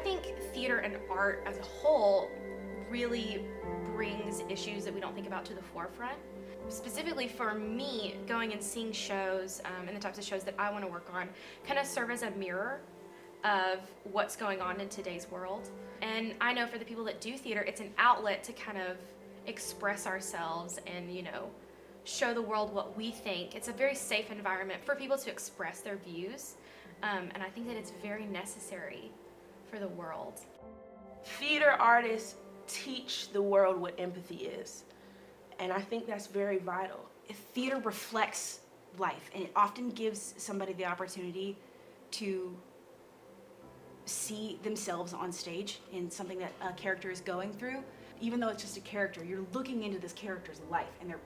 think theater and art as a whole really brings issues that we don't think about to the forefront. Specifically for me, going and seeing shows and the types of shows that I want to work on kind of serve as a mirror of what's going on in today's world. And I know for the people that do theater, it's an outlet to kind of express ourselves and, you know, show the world what we think. It's a very safe environment for people to express their views. And I think that it's very necessary for the world. Theater artists teach the world what empathy is. And I think that's very vital. Theater reflects life, and it often gives somebody the opportunity to see themselves on stage in something that a character is going through. Even though it's just a character, you're looking into this character's life and their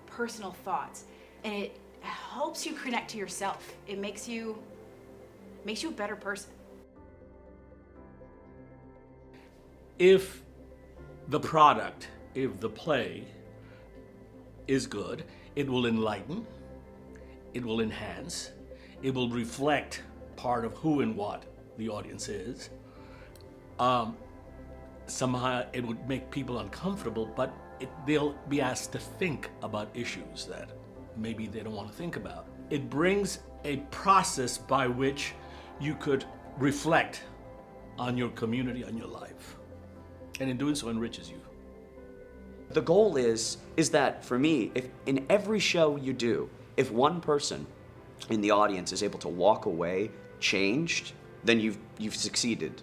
personal thoughts, and it helps you connect to yourself. It makes you a better person. If the product, if the play is good, it will enlighten, it will enhance, it will reflect part of who and what the audience is. Somehow it would make people uncomfortable, but they'll be asked to think about issues that maybe they don't want to think about. It brings a process by which you could reflect on your community, on your life, and in doing so enriches you. The goal is that for me, if in every show you do, if one person in the audience is able to walk away changed, then you've succeeded.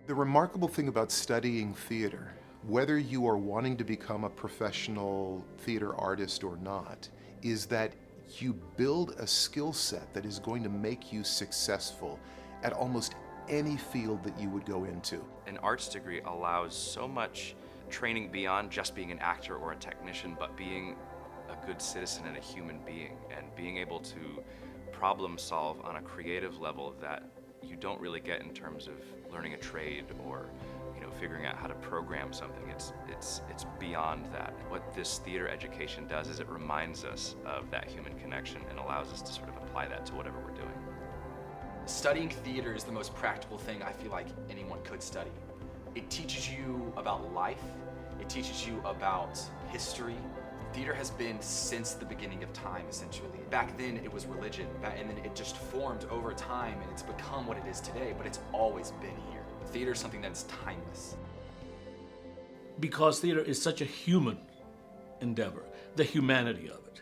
The remarkable thing about studying theater, whether you are wanting to become a professional theater artist or not, is that you build a skill set that is going to make you successful at almost any field that you would go into. An arts degree allows so much training beyond just being an actor or a technician, but being a good citizen and a human being, and being able to problem solve on a creative level that you don't really get in terms of learning a trade or figuring out how to program something. It's beyond that. What this theater education does is it reminds us of that human connection and allows us to sort of apply that to whatever we're doing. Studying theater is the most practical thing I feel like anyone could study. It teaches you about life. It teaches you about history. Theater has been since the beginning of time, essentially. Back then it was religion, and then it just formed over time and it's become what it is today, but it's always been here. Theater is something that's timeless. Because theater is such a human endeavor, the humanity of it.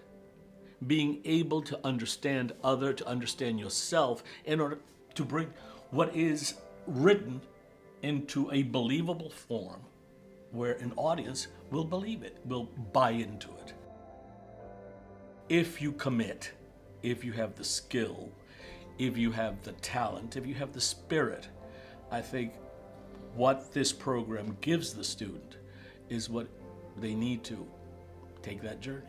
Being able to understand other, to understand yourself, in order to bring what is written into a believable form where an audience will believe it, will buy into it. If you commit, if you have the skill, if you have the talent, if you have the spirit, I think what this program gives the student is what they need to take that journey.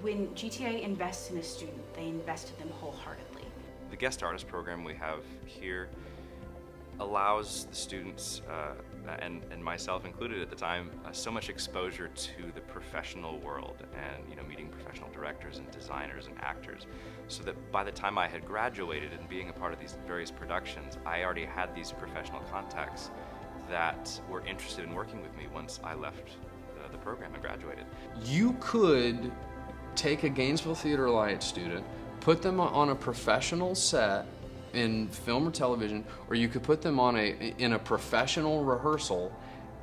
When GTA invests in a student, they invest in them wholeheartedly. The guest artist program we have here allows the students, and myself included at the time, so much exposure to the professional world and meeting professional directors and designers and actors, so that by the time I had graduated and being a part of these various productions, I already had these professional contacts that were interested in working with me once I left the program and graduated. You could take a Gainesville Theater Alliance student, put them on a professional set in film or television, or you could put them in a professional rehearsal,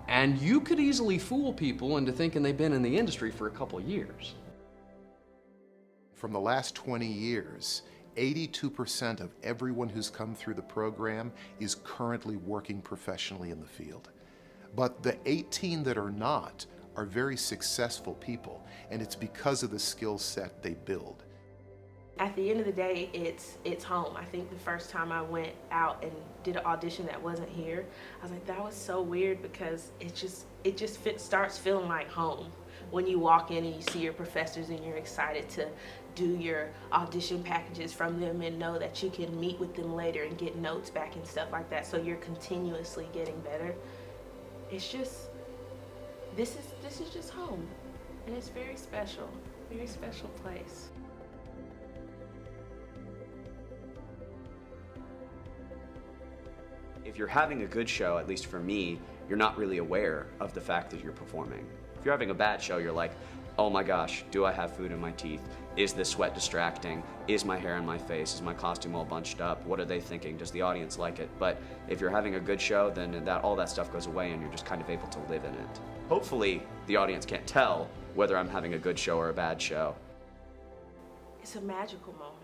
and you could easily fool people into thinking they've been in the industry for a couple of years. From the last 20 years, 82% of everyone who's come through the program is currently working professionally in the field. But the 18 that are not are very successful people, and it's because of the skill set they build. At the end of the day, it's home. I think the first time I went out and did an audition that wasn't here, I was like, that was so weird, because it just starts feeling like home when you walk in and you see your professors and you're excited do your audition packages from them and know that you can meet with them later and get notes back and stuff like that, so you're continuously getting better. It's just, this is just home, and it's very special place. If you're having a good show, at least for me, you're not really aware of the fact that you're performing. If you're having a bad show, you're like, oh my gosh, do I have food in my teeth? Is this sweat distracting? Is my hair in my face? Is my costume all bunched up? What are they thinking? Does the audience like it? But if you're having a good show, then all that stuff goes away and you're just kind of able to live in it. Hopefully, the audience can't tell whether I'm having a good show or a bad show. It's a magical moment.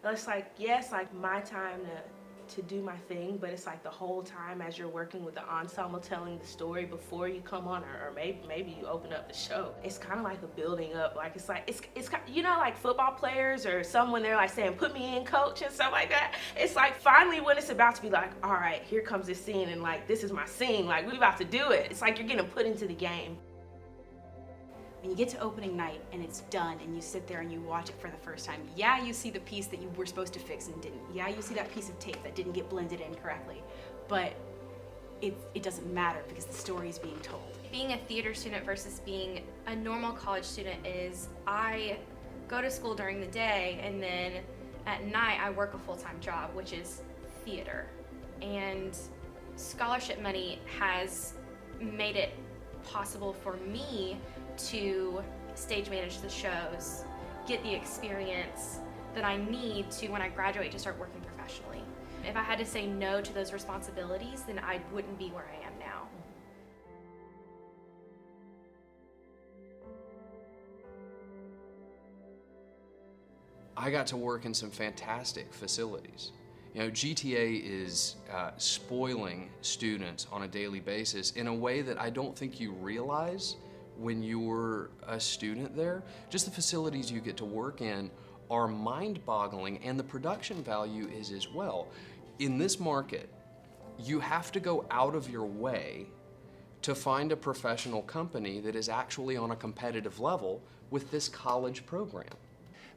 It's like, yes, like my time to do my thing, but it's like the whole time as you're working with the ensemble telling the story before you come on, or maybe you open up the show. It's kind of like a building up. Like it's like it's you know, like football players or someone, they're like saying, "Put me in, coach," and stuff like that. It's like finally when it's about to be like, all right, here comes this scene, and like this is my scene. Like we're about to do it. It's like you're getting put into the game. When you get to opening night and it's done and you sit there and you watch it for the first time, yeah, you see the piece that you were supposed to fix and didn't. Yeah, you see that piece of tape that didn't get blended in correctly. But it doesn't matter because the story is being told. Being a theater student versus being a normal college student is I go to school during the day and then at night I work a full-time job, which is theater. And scholarship money has made it possible for me to stage manage the shows, get the experience that I need to, when I graduate, to start working professionally. If I had to say no to those responsibilities, then I wouldn't be where I am now. I got to work in some fantastic facilities. You know, GTA is spoiling students on a daily basis in a way that I don't think you realize when you're a student there. Just the facilities you get to work in are mind-boggling, and the production value is as well. In this market, you have to go out of your way to find a professional company that is actually on a competitive level with this college program.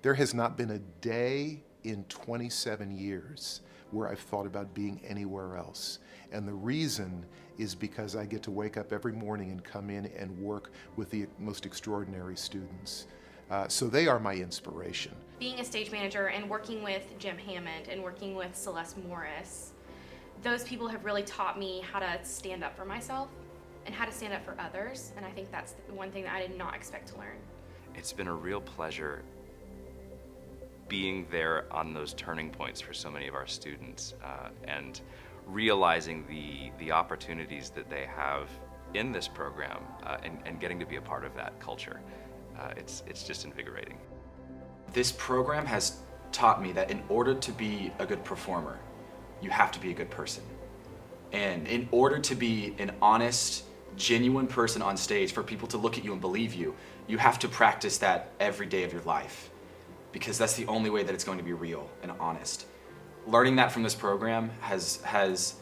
There has not been a day in 27 years where I've thought about being anywhere else. And the reason is because I get to wake up every morning and come in and work with the most extraordinary students. So they are my inspiration. Being a stage manager and working with Jim Hammond and working with Celeste Morris, those people have really taught me how to stand up for myself and how to stand up for others. And I think that's one thing that I did not expect to learn. It's been a real pleasure being there on those turning points for so many of our students and realizing the opportunities that they have in this program and getting to be a part of that culture. It's just invigorating. This program has taught me that in order to be a good performer, you have to be a good person. And in order to be an honest, genuine person on stage, for people to look at you and believe you, you have to practice that every day of your life, because that's the only way that it's going to be real and honest. Learning that from this program has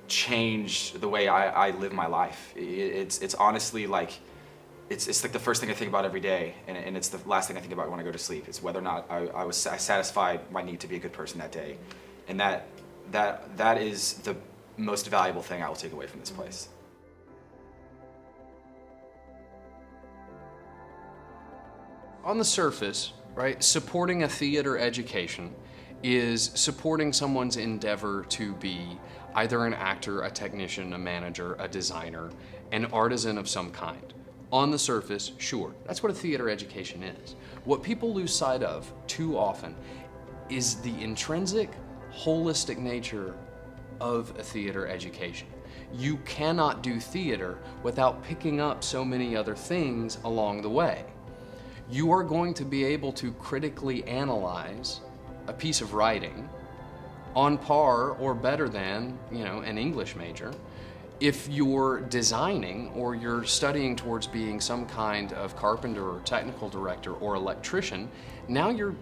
changed the way I live my life. It's honestly like, it's like the first thing I think about every day, and it's the last thing I think about when I go to sleep. It's whether or not I satisfied my need to be a good person that day. And that is the most valuable thing I will take away from this place. On the surface, right, supporting a theater education is supporting someone's endeavor to be either an actor, a technician, a manager, a designer, an artisan of some kind. On the surface, sure, that's what a theater education is. What people lose sight of too often is the intrinsic, holistic nature of a theater education. You cannot do theater without picking up so many other things along the way. You are going to be able to critically analyze a piece of writing on par or better than, an English major. If you're designing or you're studying towards being some kind of carpenter or technical director or electrician, now you're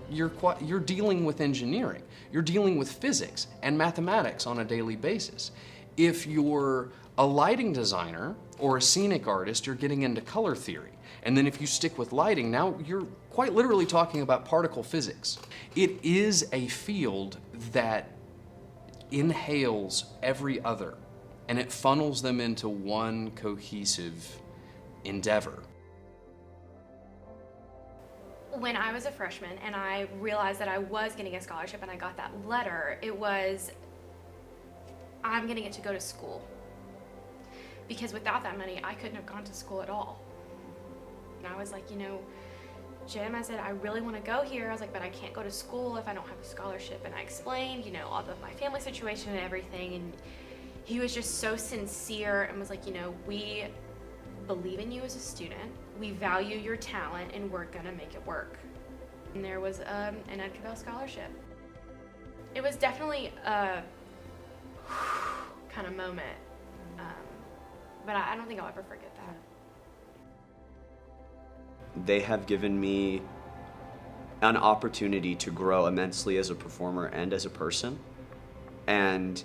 dealing with engineering. You're dealing with physics and mathematics on a daily basis. If you're a lighting designer or a scenic artist, you're getting into color theory. And then if you stick with lighting, now you're quite literally talking about particle physics. It is a field that inhales every other, and it funnels them into one cohesive endeavor. When I was a freshman and I realized that I was getting a scholarship and I got that letter, it was, I'm gonna get to go to school. Because without that money, I couldn't have gone to school at all. And I was like, Jim, I said, I really want to go here. I was like, but I can't go to school if I don't have a scholarship. And I explained, all of my family situation and everything. And he was just so sincere and was like, we believe in you as a student. We value your talent and we're going to make it work. And there was an Ed Cavell scholarship. It was definitely a kind of moment. But I don't think I'll ever forget that. They have given me an opportunity to grow immensely as a performer and as a person. And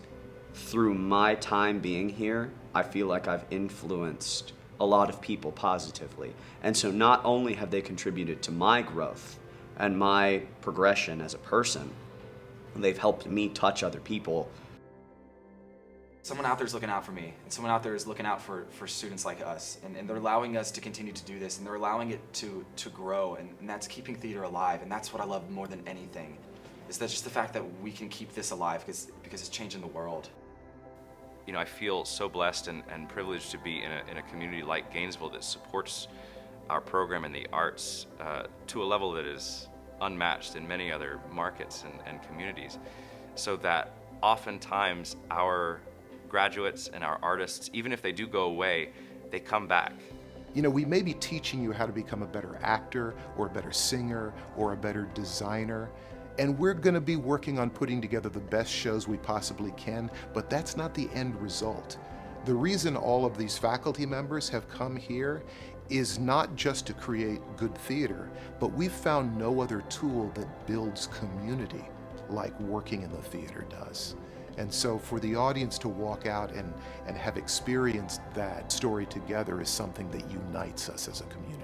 through my time being here, I feel like I've influenced a lot of people positively. And so not only have they contributed to my growth and my progression as a person, they've helped me touch other people. Someone out there is looking out for me, and someone out there is looking out for students like us, and they're allowing us to continue to do this, and they're allowing it to grow, and that's keeping theater alive, and that's what I love more than anything, is that just the fact that we can keep this alive because it's changing the world. I feel so blessed and privileged to be in a community like Gainesville that supports our program in the arts to a level that is unmatched in many other markets and communities, so that oftentimes our graduates and our artists, even if they do go away, they come back. We may be teaching you how to become a better actor or a better singer or a better designer, and we're going to be working on putting together the best shows we possibly can, but that's not the end result. The reason all of these faculty members have come here is not just to create good theater, but we've found no other tool that builds community like working in the theater does. And so for the audience to walk out and have experienced that story together is something that unites us as a community.